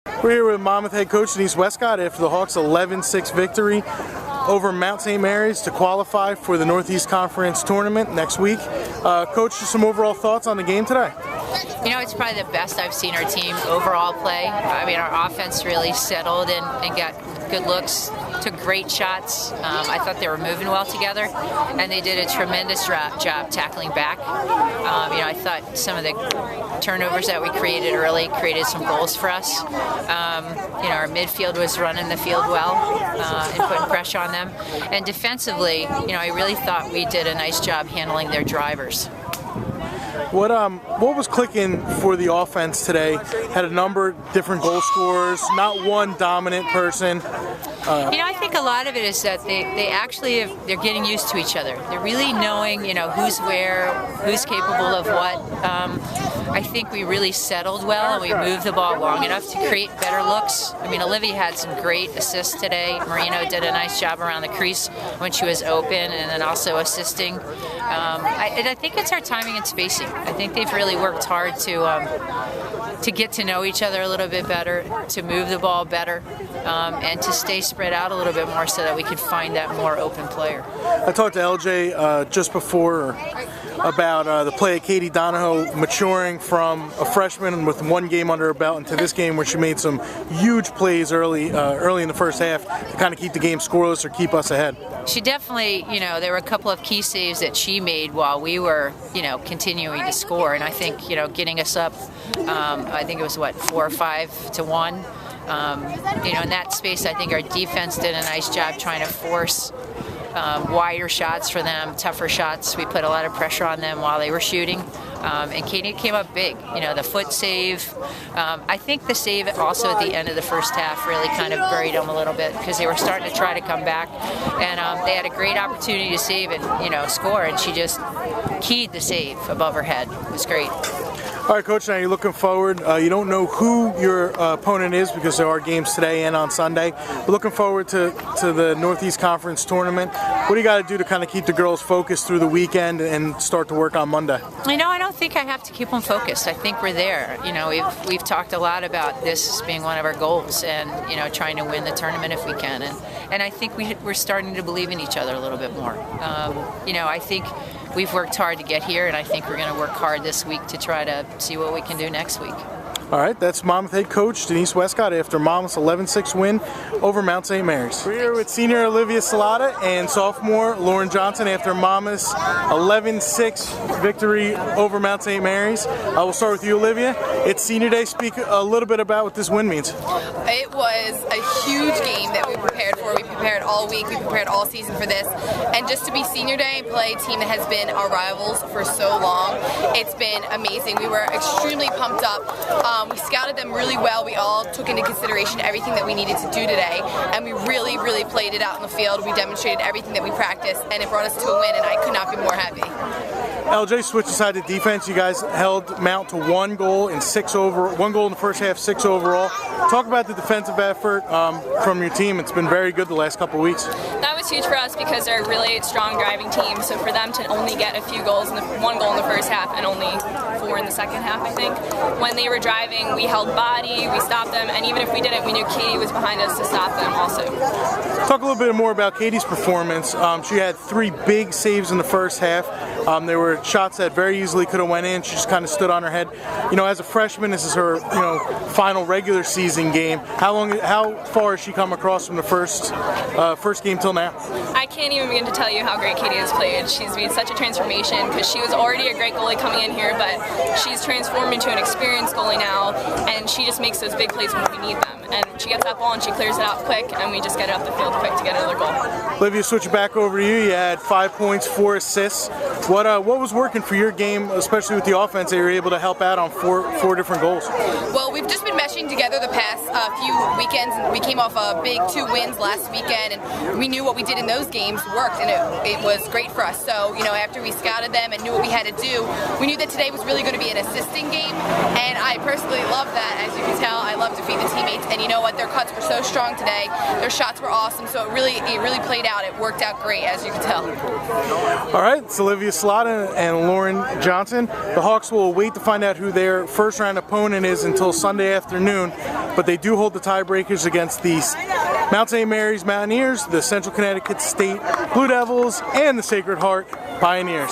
We're here with Monmouth head coach Denise Wescott after the Hawks' 11-6 victory over Mount St. Mary's to qualify for the Northeast Conference tournament next week. Coach, just some overall thoughts on the game today? You know, it's probably the best I've seen our team overall play. I mean, our offense really settled and got good looks, took great shots. I thought they were moving well together, and they did a tremendous job tackling back. You know, I thought some of the turnovers that we created early created some goals for us. You know, our midfield was running the field well and putting pressure on them. And defensively, you know, I really thought we did a nice job handling their drivers. What was clicking for the offense today? Had a number of different goal scorers, not one dominant person. You know, I think a lot of it is that they're getting used to each other. They're really knowing, you know, who's where, who's capable of what. I think we really settled well and we moved the ball long enough to create better looks. I mean, Olivia had some great assists today. Marino did a nice job around the crease when she was open and then also assisting. I think it's our timing and spacing. I think they've really worked hard to get to know each other a little bit better, to move the ball better, and to stay spread out a little bit more so that we could find that more open player. I talked to LJ just before about the play of Katie Donahoe maturing from a freshman with one game under her belt into this game where she made some huge plays early in the first half to kind of keep the game scoreless or keep us ahead. She definitely, you know, there were a couple of key saves that she made while we were, you know, continuing to score, and I think, you know, getting us up, I think it was what, 4 or 5 to 1. You know, in that space, I think our defense did a nice job trying to force wider shots for them, tougher shots. We put a lot of pressure on them while they were shooting. And Katie came up big, you know, the foot save. I think the save also at the end of the first half really kind of buried them a little bit because they were starting to try to come back. And they had a great opportunity to save and, you know, score, and she just keyed the save above her head. It was great. All right, Coach, now you're looking forward. You don't know who your opponent is because there are games today and on Sunday. But looking forward to the Northeast Conference tournament. What do you got to do to kind of keep the girls focused through the weekend and start to work on Monday? You know, I don't think I have to keep them focused. I think we're there. You know, we've talked a lot about this being one of our goals and, you know, trying to win the tournament if we can. And I think we're starting to believe in each other a little bit more. You know, I think we've worked hard to get here, and I think we're going to work hard this week to try to see what we can do next week. All right, that's Monmouth head coach Denise Wescott after Monmouth's 11-6 win over Mount St. Mary's. We're here with senior Olivia Salata and sophomore Lauren Johnson after Monmouth's 11-6 victory over Mount St. Mary's. We'll start with you, Olivia. It's senior day. Speak a little bit about what this win means. It was a huge game that we prepared for. We prepared all week. We prepared all season for this. And just to be senior day and play a team that has been our rivals for so long, it's been amazing. We were extremely pumped up. We scouted them really well. We all took into consideration everything that we needed to do today, and we really, really played it out in the field. We demonstrated everything that we practiced, and it brought us to a win, and I could not be more happy. LJ, switch aside to defense. You guys held Mount to 1 goal in 6 over, 1 goal in the first half, 6 overall. Talk about the defensive effort from your team. It's been very good the last couple of weeks. That was huge for us because they're a really strong driving team. So for them to only get a few goals, 1 goal in the first half and only 4 in the second half, I think. When they were driving, we held body, we stopped them, and even if we didn't, we knew Katie was behind us to stop them also. Talk a little bit more about Katie's performance. She had 3 big saves in the first half. There were shots that very easily could have went in. She just kind of stood on her head. You know, as a freshman, this is her, you know, final regular season game. How far has she come across from the first game till now? I can't even begin to tell you how great Katie has played. She's made such a transformation because she was already a great goalie coming in here, but she's transformed into an experienced goalie now, and she just makes those big plays when we need them. And she gets that ball and she clears it out quick, and we just get it up the field quick to get another goal. Olivia, switch it back over to you. You had 5 points, 4 assists. What was working for your game, especially with the offense, that you were able to help out on four different goals? Well, we've just been meshing together the past few weekends, and we came off a big 2 wins last weekend, and we knew what we did in those games worked, and it was great for us. So, you know, after we scouted them and knew what we had to do, we knew that today was really going to be an assisting game, and I personally love that. As you can tell, I love to feed the teammates, and you know what? Their cuts were so strong today. Their shots were awesome, so it really played out. It worked out great, as you can tell. All right, it's Olivia Salata and Lauren Johnson. The Hawks will wait to find out who their first-round opponent is until Sunday afternoon. but they do hold the tiebreakers against the Mount St. Mary's Mountaineers, the Central Connecticut State Blue Devils, and the Sacred Heart Pioneers.